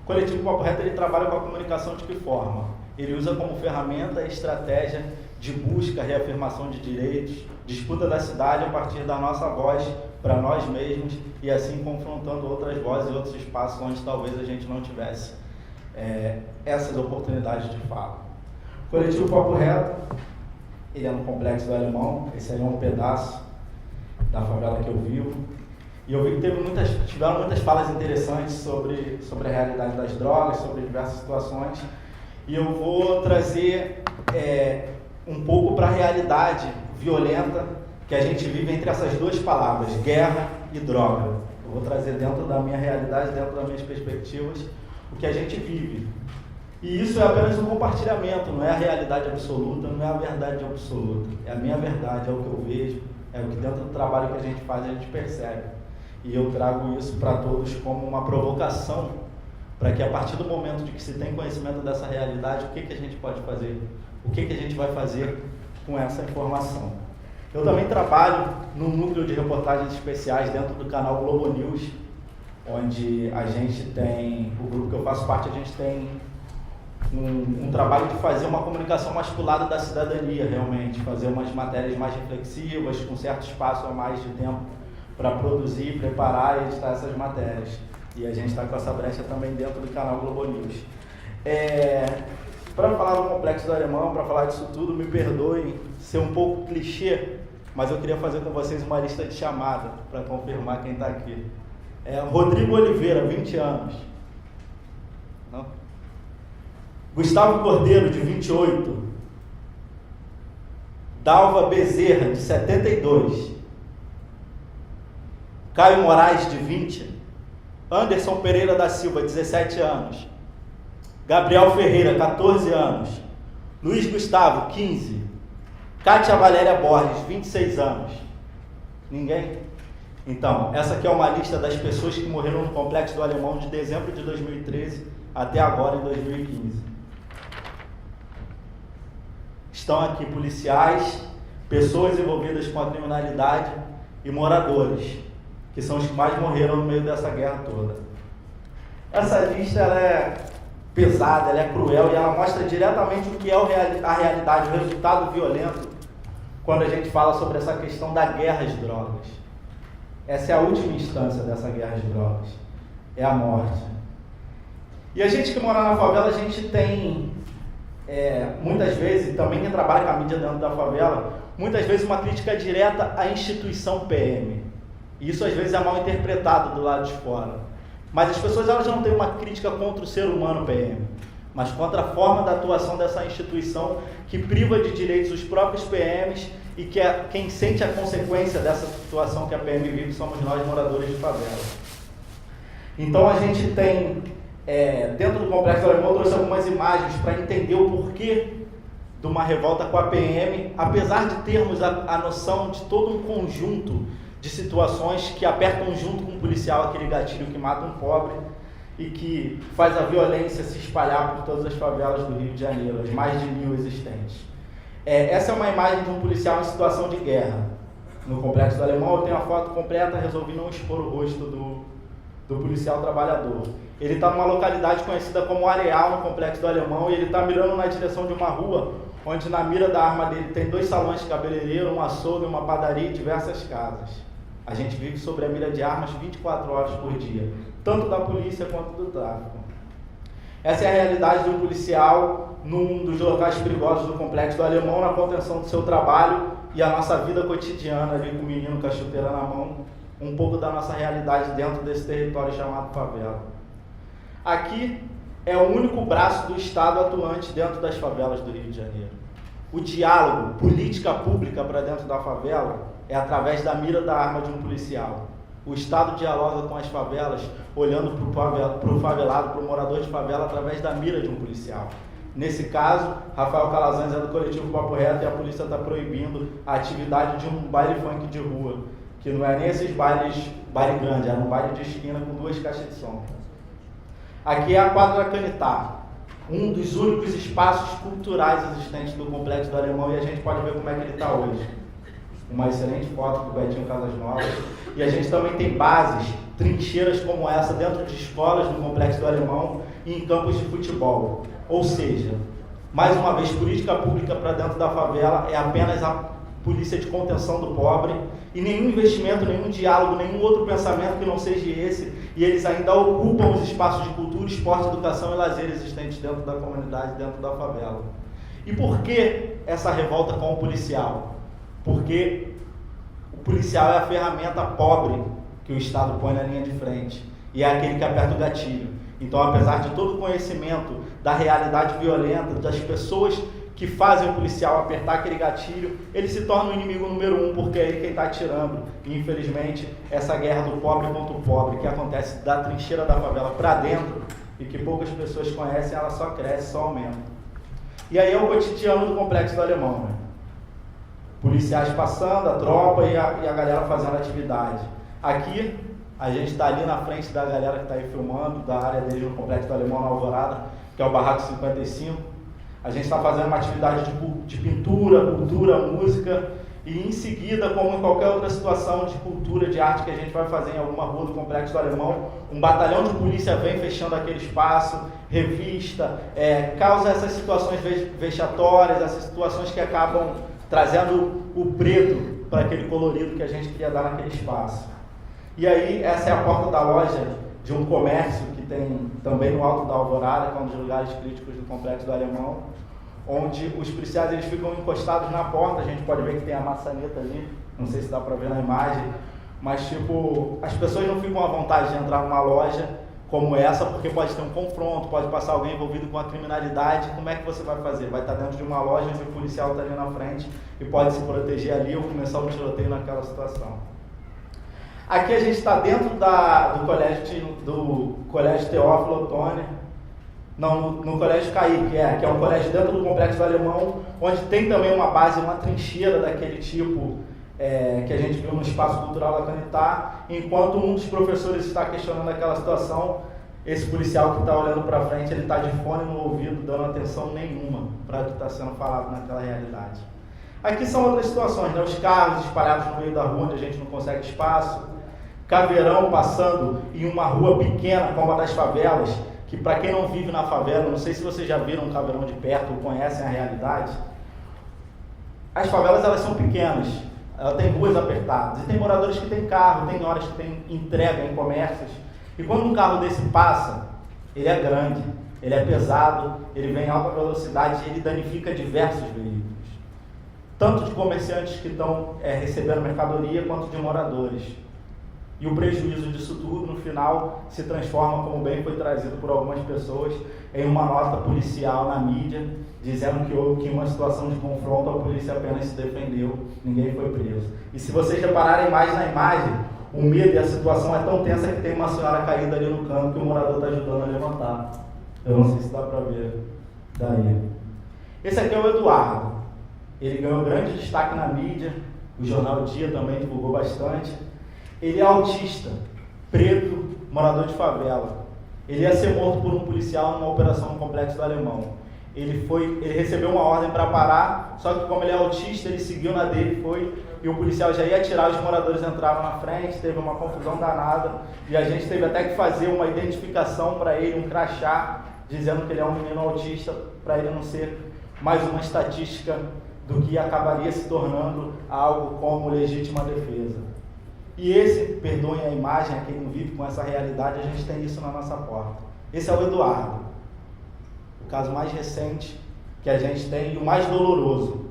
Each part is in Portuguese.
Coletivo Papo Reto, ele trabalha com a comunicação de que forma? Ele usa como ferramenta a estratégia de busca, reafirmação de direitos, disputa da cidade a partir da nossa voz para nós mesmos e assim confrontando outras vozes e outros espaços onde talvez a gente não tivesse essas oportunidades de fala. O Coletivo Papo Reto, ele é no Complexo do Alemão, esse aí é um pedaço da favela que eu vivo. E eu vi que tiveram muitas falas interessantes sobre a realidade das drogas, sobre diversas situações. E eu vou trazer um pouco para a realidade violenta que a gente vive entre essas duas palavras, guerra e droga. Eu vou trazer dentro da minha realidade, dentro das minhas perspectivas, o que a gente vive. E isso é apenas um compartilhamento, não é a realidade absoluta, não é a verdade absoluta. É a minha verdade, é o que eu vejo, é o que dentro do trabalho que a gente faz a gente percebe. E eu trago isso para todos como uma provocação, para que a partir do momento de que se tem conhecimento dessa realidade, o que a gente pode fazer? O que a gente vai fazer com essa informação? Eu também trabalho no núcleo de reportagens especiais dentro do canal Globo News, onde a gente tem, o grupo que eu faço parte, a gente tem um trabalho de fazer uma comunicação mais pro lado da cidadania, realmente, fazer umas matérias mais reflexivas, com certo espaço a mais de tempo para produzir, preparar e editar essas matérias. E a gente está com essa brecha também dentro do canal Globo News. Para falar do Complexo do Alemão, para falar disso tudo, me perdoem ser um pouco clichê, mas eu queria fazer com vocês uma lista de chamada para confirmar quem está aqui. Rodrigo Oliveira, 20 anos. Não? Gustavo Cordeiro, de 28. Dalva Bezerra, de 72. Caio Moraes, de 20. Anderson Pereira da Silva, 17 anos. Gabriel Ferreira, 14 anos. Luiz Gustavo, 15. Kátia Valéria Borges, 26 anos. Ninguém? Então, essa aqui é uma lista das pessoas que morreram no Complexo do Alemão de dezembro de 2013 até agora, em 2015. Estão aqui policiais, pessoas envolvidas com a criminalidade e moradores, que são os que mais morreram no meio dessa guerra toda. Essa lista ela é pesada, ela é cruel e ela mostra diretamente o que é a realidade, o resultado violento, quando a gente fala sobre essa questão da guerra às drogas. Essa é a última instância dessa guerra às drogas, é a morte. E a gente que mora na favela, a gente tem, muitas vezes, também quem trabalha com a mídia dentro da favela, muitas vezes uma crítica direta à instituição PM. E isso às vezes é mal interpretado do lado de fora. Mas as pessoas elas não têm uma crítica contra o ser humano PM, mas contra a forma da atuação dessa instituição que priva de direitos os próprios PMs e que quem sente a consequência dessa situação que a PM vive somos nós, moradores de favela. Então a gente tem, dentro do Complexo do Alemão, eu trouxe algumas imagens para entender o porquê de uma revolta com a PM, apesar de termos a noção de todo um conjunto de situações que apertam junto com o policial aquele gatilho que mata um pobre e que faz a violência se espalhar por todas as favelas do Rio de Janeiro, as mais de 1000 existentes. Essa é uma imagem de um policial em situação de guerra. No Complexo do Alemão eu tenho a foto completa, resolvi não expor o rosto do policial trabalhador. Ele está numa localidade conhecida como Areal, no Complexo do Alemão, e ele está mirando na direção de uma rua onde na mira da arma dele tem 2 salões de cabeleireiro, um açougue, uma padaria e diversas casas. A gente vive sobre a mira de armas 24 horas por dia, tanto da polícia quanto do tráfico. Essa é a realidade de um policial num dos locais perigosos do Complexo do Alemão, na contenção do seu trabalho e a nossa vida cotidiana ali com o menino com a chuteira na mão, um pouco da nossa realidade dentro desse território chamado favela. Aqui é o único braço do Estado atuante dentro das favelas do Rio de Janeiro. O diálogo, política pública para dentro da favela, é através da mira da arma de um policial. O Estado dialoga com as favelas, olhando para o favelado, para o morador de favela, através da mira de um policial. Nesse caso, Rafael Calazans é do Coletivo Papo Reto e a polícia está proibindo a atividade de um baile funk de rua, que não é nem esses baile grande, é um baile de esquina com 2 caixas de som. Aqui é a quadra Canitá, um dos únicos espaços culturais existentes do Complexo do Alemão, e a gente pode ver como é que ele está hoje. Uma excelente foto do Betinho Casas Novas. E a gente também tem bases trincheiras como essa dentro de escolas no Complexo do Alemão e em campos de futebol. Ou seja, mais uma vez, política pública para dentro da favela é apenas a polícia de contenção do pobre e nenhum investimento, nenhum diálogo, nenhum outro pensamento que não seja esse, e eles ainda ocupam os espaços de cultura, esporte, educação e lazer existentes dentro da comunidade, dentro da favela. E por que essa revolta com o policial? Porque o policial é a ferramenta pobre que o Estado põe na linha de frente, e é aquele que aperta o gatilho. Então, apesar de todo o conhecimento da realidade violenta, das pessoas que fazem o policial apertar aquele gatilho, ele se torna o inimigo número 1, porque é ele quem está atirando. E, infelizmente, essa guerra do pobre contra o pobre, que acontece da trincheira da favela para dentro, e que poucas pessoas conhecem, ela só cresce, só aumenta. E aí é o cotidiano do Complexo do Alemão, né? Policiais passando, a tropa e a galera fazendo atividade. Aqui, a gente está ali na frente da galera que está aí filmando, da área dele no Complexo do Alemão, na Alvorada, que é o Barraco 55. A gente está fazendo uma atividade de pintura, cultura, música, e em seguida, como em qualquer outra situação de cultura, de arte que a gente vai fazer em alguma rua do Complexo do Alemão, um batalhão de polícia vem fechando aquele espaço, revista, causa essas situações vexatórias, essas situações que acabam trazendo o preto para aquele colorido que a gente queria dar naquele espaço. E aí, essa é a porta da loja de um comércio que tem também no Alto da Alvorada, que é um dos lugares críticos do Complexo do Alemão, onde os policiais eles ficam encostados na porta. A gente pode ver que tem a maçaneta ali, não sei se dá para ver na imagem, mas tipo, as pessoas não ficam à vontade de entrar numa loja como essa, porque pode ter um confronto, pode passar alguém envolvido com a criminalidade. Como é que você vai fazer? Vai estar dentro de uma loja onde o policial está ali na frente e pode se proteger ali ou começar um tiroteio naquela situação. Aqui a gente está dentro do colégio Teófilo Otoni, não, no colégio Caí, que é um colégio dentro do Complexo do Alemão, onde tem também uma base, uma trincheira daquele tipo que a gente viu no Espaço Cultural da Canitá. Enquanto um dos professores está questionando aquela situação, esse policial que está olhando para frente, ele está de fone no ouvido, dando atenção nenhuma para o que está sendo falado naquela realidade. Aqui são outras situações, né? Os carros espalhados no meio da rua onde a gente não consegue espaço, caveirão passando em uma rua pequena como a das favelas, que para quem não vive na favela, não sei se vocês já viram um caveirão de perto ou conhecem a realidade, as favelas elas são pequenas, ela tem ruas apertadas, e tem moradores que têm carro, tem horas que tem entrega em comércios, e quando um carro desse passa, ele é grande, ele é pesado, ele vem em alta velocidade e ele danifica diversos veículos, tanto de comerciantes que estão recebendo mercadoria, quanto de moradores. E o prejuízo disso tudo, no final, se transforma, como bem foi trazido por algumas pessoas, em uma nota policial na mídia, dizendo que uma situação de confronto, a polícia apenas se defendeu, ninguém foi preso. E se vocês repararem mais na imagem, o medo e a situação é tão tensa que tem uma senhora caída ali no canto que o morador está ajudando a levantar. Eu não sei se dá para ver daí. Esse aqui é o Eduardo. Ele ganhou grande destaque na mídia, o jornal Dia também divulgou bastante. Ele é autista, preto, morador de favela. Ele ia ser morto por um policial numa operação no Complexo do Alemão. Ele recebeu uma ordem para parar, só que como ele é autista, ele seguiu na dele, e o policial já ia atirar, os moradores entraram na frente, teve uma confusão danada, e a gente teve até que fazer uma identificação para ele, um crachá, dizendo que ele é um menino autista, para ele não ser mais uma estatística do que acabaria se tornando algo como legítima defesa. E perdoem a imagem, a quem não vive com essa realidade, a gente tem isso na nossa porta. Esse é o Eduardo, o caso mais recente que a gente tem e o mais doloroso.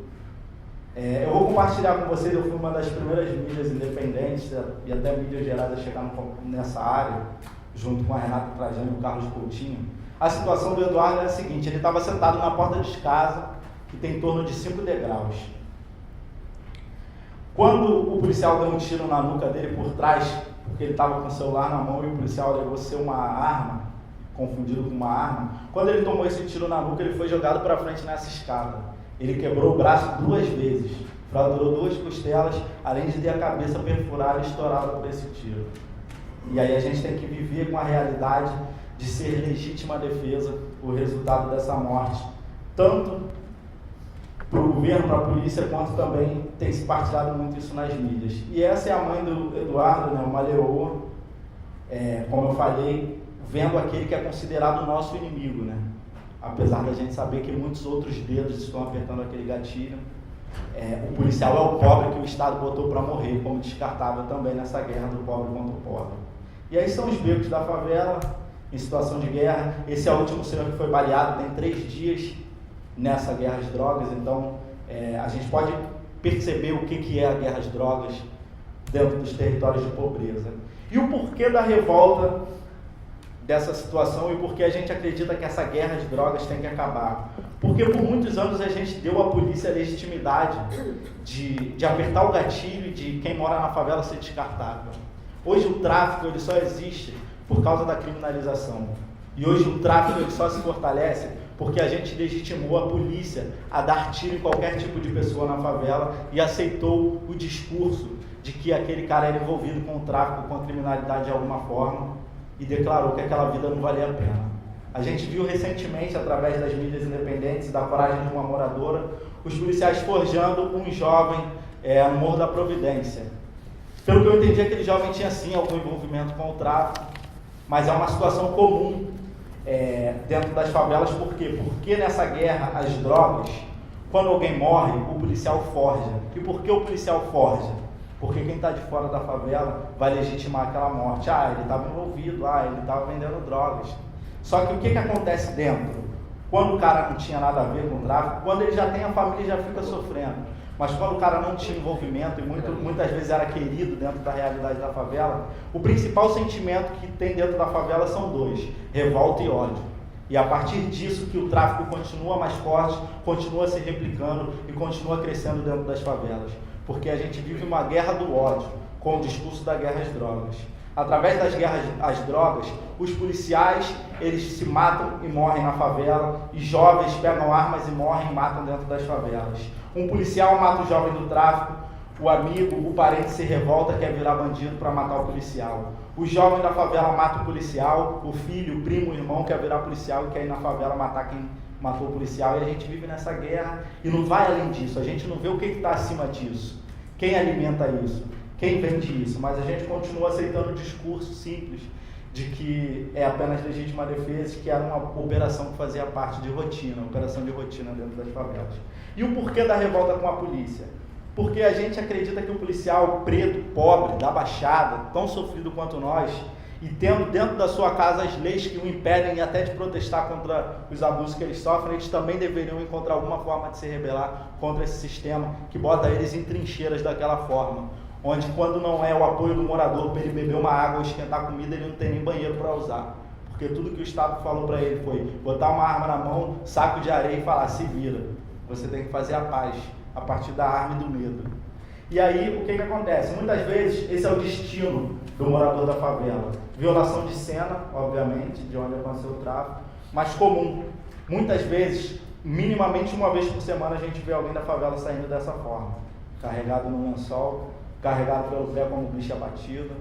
Eu vou compartilhar com vocês, eu fui uma das primeiras mídias independentes e até mídias gerais a chegar nessa área, junto com a Renata Trajano e o Carlos Coutinho. A situação do Eduardo é a seguinte: ele estava sentado na porta de casa, que tem em torno de 5 degraus. Quando o policial deu um tiro na nuca dele por trás, porque ele estava com o celular na mão e o policial alegou ser uma arma, confundido com uma arma, quando ele tomou esse tiro na nuca, ele foi jogado para frente nessa escada. Ele quebrou o braço 2 vezes, fraturou 2 costelas, além de ter a cabeça perfurada e estourada por esse tiro. E aí a gente tem que viver com a realidade de ser legítima defesa o resultado dessa morte, tanto para o governo, para a polícia, quanto também tem se partilhado muito isso nas mídias. E essa é a mãe do Eduardo, né, uma leoa, como eu falei, vendo aquele que é considerado o nosso inimigo, né? Apesar da gente saber que muitos outros dedos estão apertando aquele gatilho, o policial é o pobre que o Estado botou para morrer, como descartável também nessa guerra do pobre contra o pobre. E aí são os becos da favela, em situação de guerra. Esse é o último senhor que foi baleado, tem 3 dias nessa guerra às drogas, então a gente pode perceber o que é a guerra às drogas dentro dos territórios de pobreza. E o porquê da revolta dessa situação e porque a gente acredita que essa guerra de drogas tem que acabar. Porque por muitos anos a gente deu à polícia a legitimidade de apertar o gatilho e de quem mora na favela ser descartável. Hoje o tráfico ele só existe por causa da criminalização. E hoje o tráfico ele só se fortalece porque a gente legitimou a polícia a dar tiro em qualquer tipo de pessoa na favela e aceitou o discurso de que aquele cara era envolvido com o tráfico, com a criminalidade de alguma forma, e declarou que aquela vida não valia a pena. A gente viu recentemente, através das mídias independentes e da coragem de uma moradora, os policiais forjando um jovem no Morro da Providência. Pelo que eu entendi, aquele jovem tinha sim algum envolvimento com o tráfico, mas é uma situação comum dentro das favelas. Por quê? Porque nessa guerra às drogas, quando alguém morre, o policial forja. E por que o policial forja? Porque quem está de fora da favela vai legitimar aquela morte. Ele estava envolvido, ele estava vendendo drogas. Só que o que acontece dentro? Quando o cara não tinha nada a ver com o tráfico, quando ele já tem a família, já fica sofrendo. Mas quando o cara não tinha envolvimento, e muitas vezes era querido dentro da realidade da favela, o principal sentimento que tem dentro da favela são 2, revolta e ódio. E a partir disso que o tráfico continua mais forte, continua se replicando e continua crescendo dentro das favelas. Porque a gente vive uma guerra do ódio, com o discurso da guerra às drogas. Através das guerras às drogas, os policiais, eles se matam e morrem na favela, e jovens pegam armas e morrem e matam dentro das favelas. Um policial mata o jovem do tráfico, o amigo, o parente se revolta, quer virar bandido para matar o policial. O jovem da favela mata o policial, o filho, o primo, o irmão quer virar policial e quer ir na favela matar quem matou o policial. E a gente vive nessa guerra e não vai além disso. A gente não vê o que está acima disso. Quem alimenta isso? Quem vende isso? Mas a gente continua aceitando o discurso simples de que é apenas legítima defesa, que era uma operação que fazia parte de rotina, operação de rotina dentro das favelas. E o porquê da revolta com a polícia? Porque a gente acredita que o policial preto, pobre, da Baixada, tão sofrido quanto nós, e tendo dentro da sua casa as leis que o impedem até de protestar contra os abusos que eles sofrem, eles também deveriam encontrar alguma forma de se rebelar contra esse sistema que bota eles em trincheiras daquela forma, onde quando não é o apoio do morador para ele beber uma água ou esquentar comida, ele não tem nem banheiro para usar. Porque tudo que o Estado falou para ele foi botar uma arma na mão, saco de areia e falar, se vira. Você tem que fazer a paz a partir da arma e do medo. E aí, o que acontece? Muitas vezes, esse é o destino do morador da favela. Violação de cena, obviamente, de onde aconteceu o tráfico, mas comum. Muitas vezes, minimamente uma vez por semana, a gente vê alguém da favela saindo dessa forma. Carregado no lençol, carregado pelo pé como bicho abatido,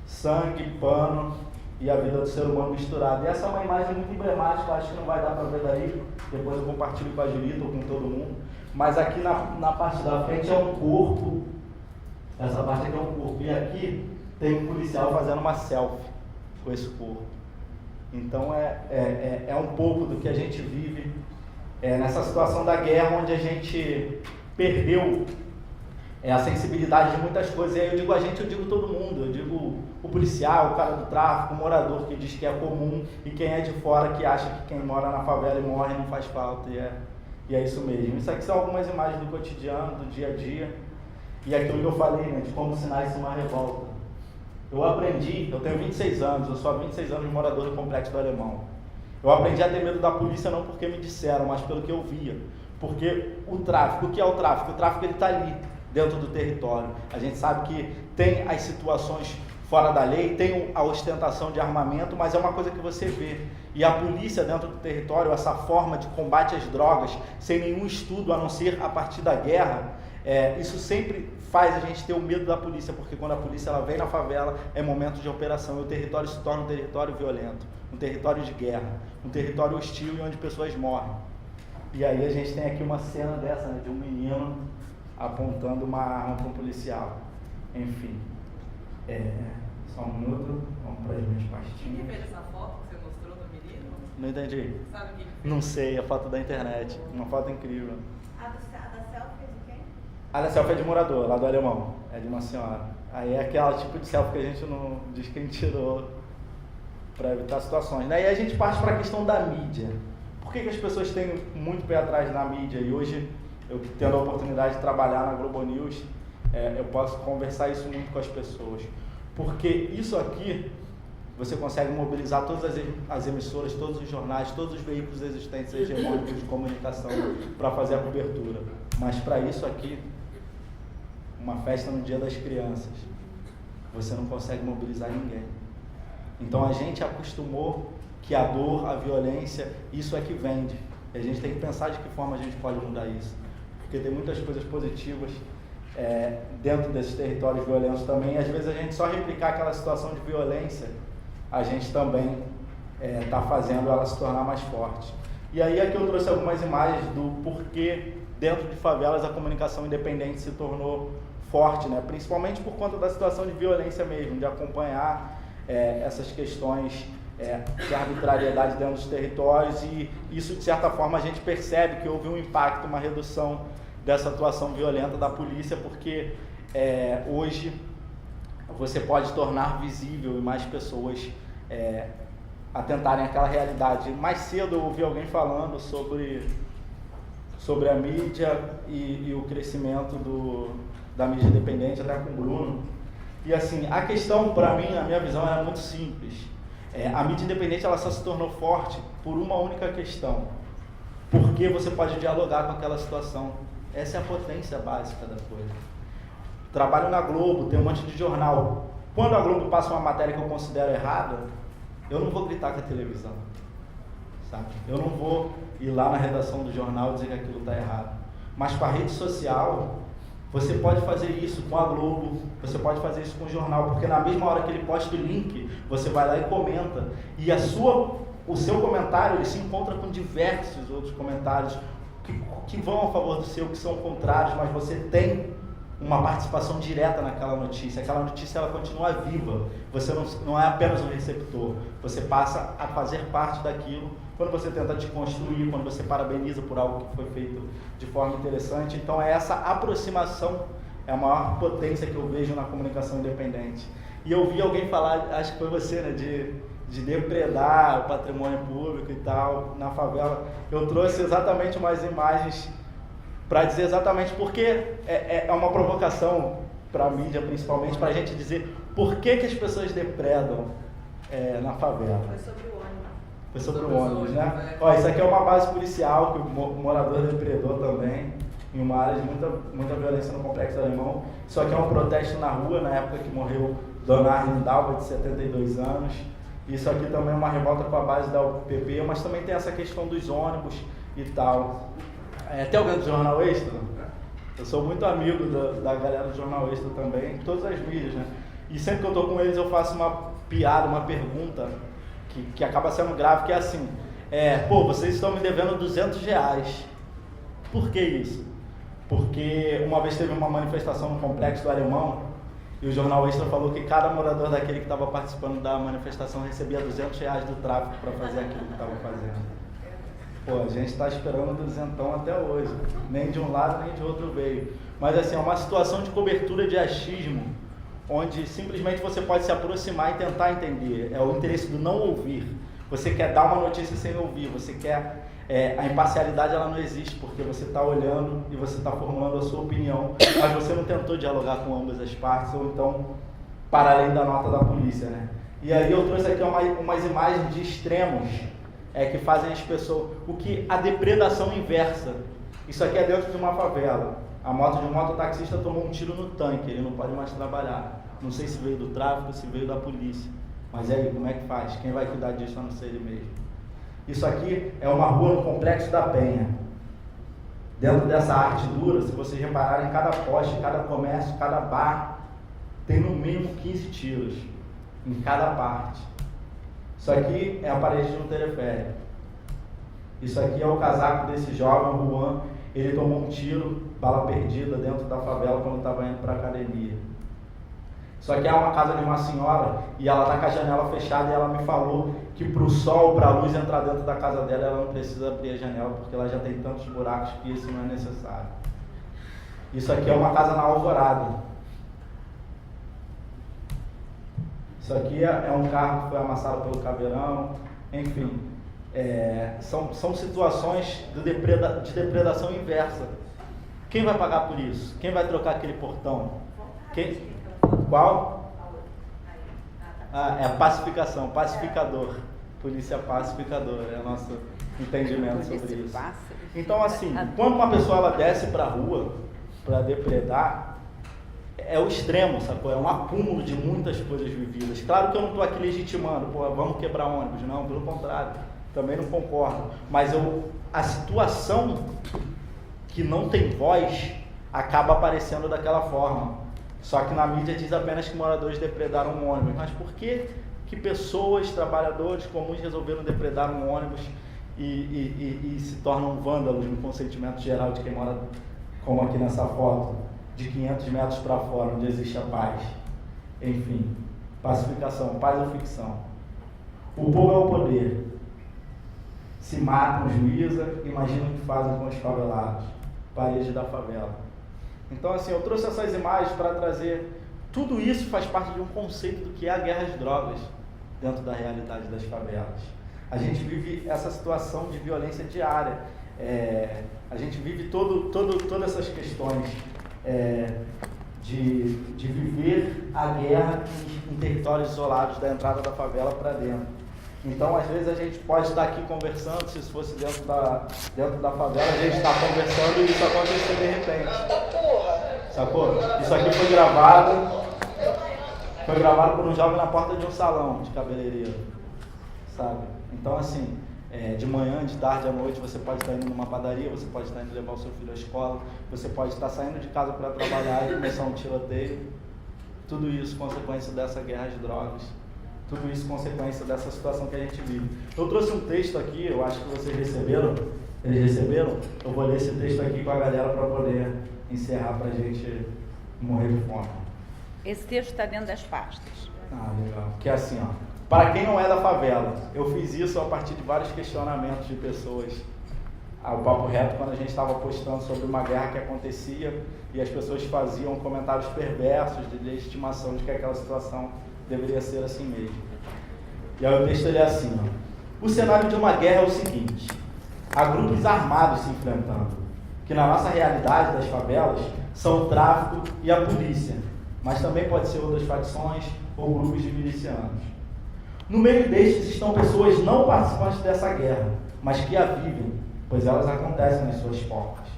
sangue, pano e a vida do ser humano misturada. E essa é uma imagem muito emblemática, acho que não vai dar para ver daí, depois eu compartilho com a Julita ou com todo mundo. Mas aqui na parte da frente é um corpo, essa parte aqui é um corpo, e aqui tem um policial fazendo uma selfie com esse corpo. Então é um pouco do que a gente vive nessa situação da guerra, onde a gente perdeu a sensibilidade de muitas coisas. E aí eu digo a gente, eu digo todo mundo, eu digo o policial, o cara do tráfico, o morador que diz que é comum, e quem é de fora que acha que quem mora na favela e morre não faz falta, e é isso mesmo. Isso aqui são algumas imagens do cotidiano, do dia a dia, e aquilo que eu falei, né, de como sinais uma revolta. Eu tenho 26 anos, eu sou há 26 anos morador do Complexo do Alemão. Eu aprendi a ter medo da polícia não porque me disseram, mas pelo que eu via. Porque o tráfico, o que é o tráfico? O tráfico ele está ali, dentro do território. A gente sabe que tem as situações fora da lei, tem a ostentação de armamento, mas é uma coisa que você vê. E a polícia dentro do território, essa forma de combate às drogas, sem nenhum estudo a não ser a partir da guerra, isso sempre faz a gente ter o medo da polícia, porque quando a polícia ela vem na favela, é momento de operação, e o território se torna um território violento, um território de guerra, um território hostil e onde pessoas morrem. E aí a gente tem aqui uma cena dessa, né, de um menino apontando uma arma para um policial. Enfim, Só um minuto, vamos para as minhas Quem pastinhas. fez essa foto que você mostrou do menino? Não entendi. Sabe quem fez? Não sei, a foto da internet. Uma foto incrível. A da selfie é de quem? A da selfie é de morador, lá do Alemão. É de uma senhora. Aí é aquela tipo de selfie que a gente não diz quem tirou para evitar situações, né? E aí a gente parte para a questão da mídia. Por que as pessoas têm muito pé atrás na mídia? E hoje, eu tendo a oportunidade de trabalhar na Globo News, eu posso conversar isso muito com as pessoas. Porque isso aqui, você consegue mobilizar todas as emissoras, todos os jornais, todos os veículos existentes hegemônicos de comunicação para fazer a cobertura. Mas para isso aqui, uma festa no Dia das Crianças, você não consegue mobilizar ninguém. Então a gente acostumou que a dor, a violência, isso é que vende. E a gente tem que pensar de que forma a gente pode mudar isso. Porque tem muitas coisas positivas dentro desses territórios violentos também. E às vezes a gente só replicar aquela situação de violência, a gente também está fazendo ela se tornar mais forte. E aí aqui eu trouxe algumas imagens do porquê dentro de favelas a comunicação independente se tornou forte, né? Principalmente por conta da situação de violência mesmo, de acompanhar essas questões de arbitrariedade dentro dos territórios, e isso de certa forma a gente percebe que houve um impacto, uma redução dessa atuação violenta da polícia, porque hoje você pode tornar visível e mais pessoas atentarem àquela realidade. Mais cedo eu ouvi alguém falando sobre a mídia e o crescimento da mídia independente, até com o Bruno. E assim, a questão para mim, a minha visão era muito simples. A mídia independente ela só se tornou forte por uma única questão. Porque você pode dialogar com aquela situação. Essa é a potência básica da coisa. Trabalho na Globo, tem um monte de jornal. Quando a Globo passa uma matéria que eu considero errada, eu não vou gritar com a televisão, sabe? Eu não vou ir lá na redação do jornal e dizer que aquilo está errado. Mas com a rede social, você pode fazer isso com a Globo, você pode fazer isso com o jornal, porque na mesma hora que ele posta o link, você vai lá e comenta. E o seu comentário ele se encontra com diversos outros comentários que vão a favor do seu, que são contrários, mas você tem uma participação direta naquela notícia. Aquela notícia ela continua viva. Você não é apenas um receptor, você passa a fazer parte daquilo quando você tenta desconstruir, quando você parabeniza por algo que foi feito de forma interessante. Então essa aproximação é a maior potência que eu vejo na comunicação independente. E eu vi alguém falar, acho que foi você, né, de depredar o patrimônio público e tal, na favela. Eu trouxe exatamente umas imagens para dizer exatamente porque é uma provocação para a mídia, principalmente, para a gente dizer por que as pessoas depredam na favela. Foi sobre o ônibus. Foi sobre o ônibus, né? Ó, isso aqui é uma base policial que o morador depredou também, em uma área de muita violência no Complexo Alemão. Isso aqui é um protesto na rua, na época que morreu Dona Arlindalva, de 72 anos. Isso aqui também é uma revolta com a base da UPP, mas também tem essa questão dos ônibus e tal. Tem alguém do Jornal Extra? Eu sou muito amigo da galera do Jornal Extra também, todas as mídias, né? E sempre que eu tô com eles eu faço uma piada, uma pergunta que acaba sendo grave, que é assim, vocês estão me devendo R$200. Por que isso? Porque uma vez teve uma manifestação no Complexo do Alemão e o Jornal Extra falou que cada morador daquele que estava participando da manifestação recebia R$200 do tráfico para fazer aquilo que estava fazendo. Pô, a gente está esperando o duzentão até hoje, nem de um lado nem de outro veio. Mas assim, é uma situação de cobertura de achismo, onde simplesmente você pode se aproximar e tentar entender. É o interesse do não ouvir. Você quer dar uma notícia sem ouvir, você quer... a imparcialidade ela não existe, porque você está olhando e você está formulando a sua opinião, mas você não tentou dialogar com ambas as partes, ou então para além da nota da polícia, né? E aí eu trouxe aqui umas imagens de extremos que fazem as pessoas... a depredação inversa. Isso aqui é dentro de uma favela. A moto de um mototaxista tomou um tiro no tanque, ele não pode mais trabalhar. Não sei se veio do tráfico, se veio da polícia. Mas aí, como é que faz? Quem vai cuidar disso a não ser ele mesmo? Isso aqui é uma rua no Complexo da Penha. Dentro dessa arte dura, se vocês repararem, cada poste, cada comércio, cada bar, tem no mínimo 15 tiros em cada parte. Isso aqui é a parede de um teleférico. Isso aqui é o casaco desse jovem, Juan. Ele tomou um tiro, bala perdida, dentro da favela quando estava indo para a academia. Só que é uma casa de uma senhora e ela está com a janela fechada e ela me falou que para o sol, para a luz entrar dentro da casa dela, ela não precisa abrir a janela porque ela já tem tantos buracos que isso não é necessário. Isso aqui é uma casa na Alvorada. Isso aqui é um carro que foi amassado pelo caveirão, enfim. São situações de depredação inversa. Quem vai pagar por isso? Quem vai trocar aquele portão? Qual? É a pacificação, pacificador. Polícia pacificador, é o nosso entendimento sobre isso. Então, assim, quando uma pessoa ela desce para a rua para depredar, é o extremo, sacou? É um acúmulo de muitas coisas vividas. Claro que eu não estou aqui legitimando, vamos quebrar ônibus. Não, pelo contrário, também não concordo. Mas a situação que não tem voz acaba aparecendo daquela forma. Só que na mídia diz apenas que moradores depredaram um ônibus. Mas por que pessoas, trabalhadores comuns resolveram depredar um ônibus e se tornam vândalos no consentimento geral de quem mora, como aqui nessa foto, de 500 metros para fora, onde existe a paz? Enfim, pacificação, paz ou ficção? O povo é o poder. Se matam, juíza, imagina o que fazem com os favelados, parede da favela. Então, assim, eu trouxe essas imagens para trazer... Tudo isso faz parte de um conceito do que é a guerra às drogas dentro da realidade das favelas. A gente vive essa situação de violência diária. A gente vive todas essas questões de viver a guerra em territórios isolados da entrada da favela para dentro. Então, às vezes, a gente pode estar aqui conversando, se isso fosse dentro da favela, a gente está conversando e isso acontecer de repente. Sacou? Isso aqui foi gravado por um jovem na porta de um salão de cabeleireiro, sabe? Então, assim, de manhã, de tarde, à noite, você pode estar indo numa padaria, você pode estar indo levar o seu filho à escola, você pode estar saindo de casa para trabalhar e começar um tiroteio. Tudo isso consequência dessa guerra às drogas. Tudo isso consequência dessa situação que a gente vive. Eu trouxe um texto aqui, eu acho que vocês receberam. Eles receberam? Eu vou ler esse texto aqui com a galera para poder encerrar, para a gente morrer de fome. Esse texto está dentro das pastas. Legal. Que é assim, ó. Para quem não é da favela, eu fiz isso a partir de vários questionamentos de pessoas. O Papo Reto, quando a gente estava postando sobre uma guerra que acontecia e as pessoas faziam comentários perversos de legitimação de que aquela situação deveria ser assim mesmo. E aí o texto ele é assim, ó. O cenário de uma guerra é o seguinte: há grupos armados se enfrentando, que na nossa realidade das favelas são o tráfico e a polícia, mas também pode ser outras facções ou grupos de milicianos. No meio destes estão pessoas não participantes dessa guerra, mas que a vivem, pois elas acontecem nas suas portas.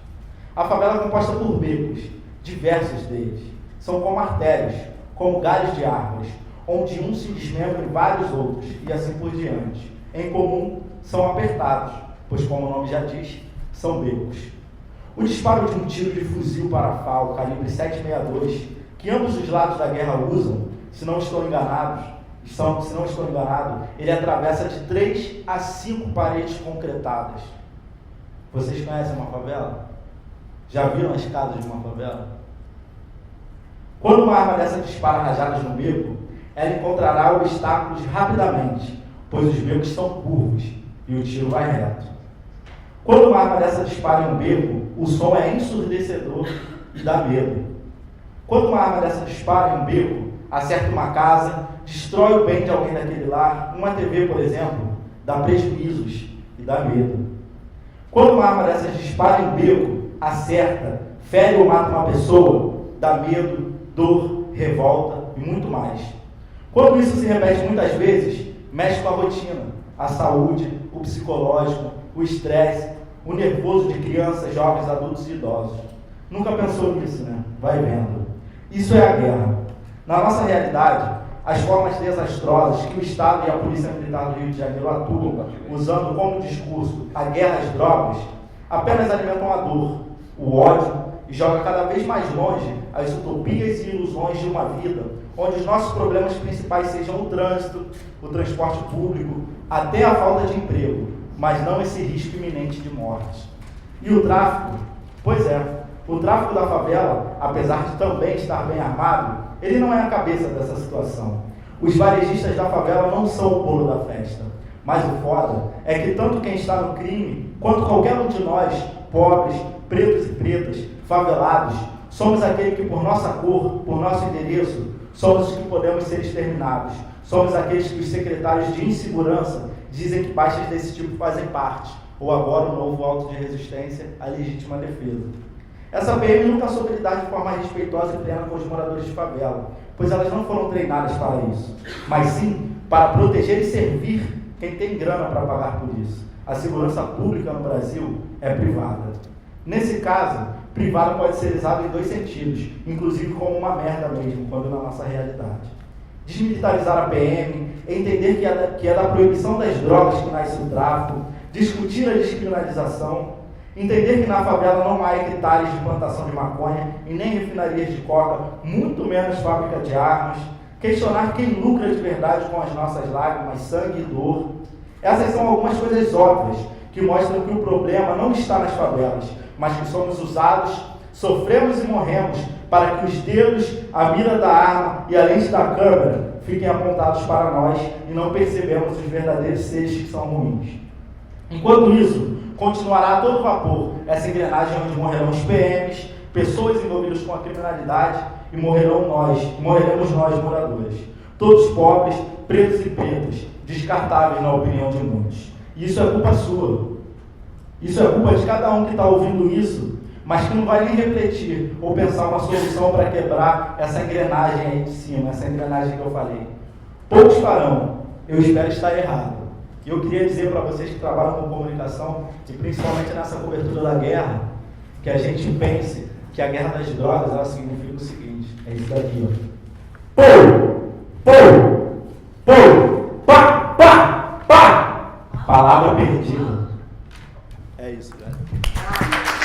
A favela é composta por becos, diversos deles. São como artérias, como galhos de árvores, onde um se desmembra em vários outros, e assim por diante. Em comum, são apertados, pois, como o nome já diz, são becos. O disparo de um tiro de fuzil parafal, calibre 7,62, que ambos os lados da guerra usam, se não estou enganado, ele atravessa de 3 a 5 paredes concretadas. Vocês conhecem uma favela? Já viram as casas de uma favela? Quando uma arma dessa dispara rajadas no beco, ela encontrará obstáculos rapidamente, pois os becos são curvos e o tiro vai reto. Quando uma arma dessa dispara em um beco, o som é ensurdecedor e dá medo. Quando uma arma dessa dispara em um beco, acerta uma casa, destrói o bem de alguém daquele lar, uma TV, por exemplo, dá prejuízos e dá medo. Quando uma arma dessas dispara em um beco, acerta, fere ou mata uma pessoa, dá medo, dor, revolta e muito mais. Quando isso se repete muitas vezes, mexe com a rotina, a saúde, o psicológico, o estresse, o nervoso de crianças, jovens, adultos e idosos. Nunca pensou nisso, né? Vai vendo. Isso é a guerra. Na nossa realidade, as formas desastrosas que o Estado e a Polícia Militar do Rio de Janeiro atuam, usando como discurso a guerra às drogas, apenas alimentam a dor, o ódio e jogam cada vez mais longe as utopias e ilusões de uma vida onde os nossos problemas principais sejam o trânsito, o transporte público, até a falta de emprego, mas não esse risco iminente de morte. E o tráfico? Pois é, o tráfico da favela, apesar de também estar bem armado, ele não é a cabeça dessa situação. Os varejistas da favela não são o bolo da festa. Mas o foda é que tanto quem está no crime, quanto qualquer um de nós, pobres, pretos e pretas, favelados, somos aquele que por nossa cor, por nosso endereço, somos os que podemos ser exterminados. Somos aqueles que os secretários de insegurança dizem que baixas desse tipo fazem parte, ou agora o novo auto de resistência à legítima defesa. Essa PM nunca soube lidar de forma respeitosa e plena com os moradores de favela, pois elas não foram treinadas para isso, mas sim para proteger e servir quem tem grana para pagar por isso. A segurança pública no Brasil é privada. Nesse caso, privada pode ser usada em dois sentidos, inclusive como uma merda mesmo, quando na nossa realidade. Desmilitarizar a PM, entender que é da proibição das drogas que nasce o tráfico, discutir a descriminalização, entender que na favela não há hectares de plantação de maconha e nem refinarias de coca, muito menos fábrica de armas, questionar quem lucra de verdade com as nossas lágrimas, sangue e dor. Essas são algumas coisas óbvias que mostram que o problema não está nas favelas, mas que somos usados, sofremos e morremos para que os dedos, a mira da arma e a lente da câmera fiquem apontados para nós e não percebemos os verdadeiros seres que são ruins. Enquanto isso, continuará a todo vapor essa engrenagem onde morrerão os PMs, pessoas envolvidas com a criminalidade e morreremos nós moradores. Todos pobres, pretos e pretas, descartáveis na opinião de muitos. E isso é culpa sua. Isso é culpa de cada um que está ouvindo isso, mas que não vai nem refletir ou pensar uma solução para quebrar essa engrenagem aí de cima, essa engrenagem que eu falei. Poucos farão, eu espero estar errado. E eu queria dizer para vocês que trabalham com comunicação, e principalmente nessa cobertura da guerra, que a gente pense que a guerra das drogas, ela significa o seguinte, é isso daqui, ó. Pá, pá, pá. Palavra perdida. É isso, galera.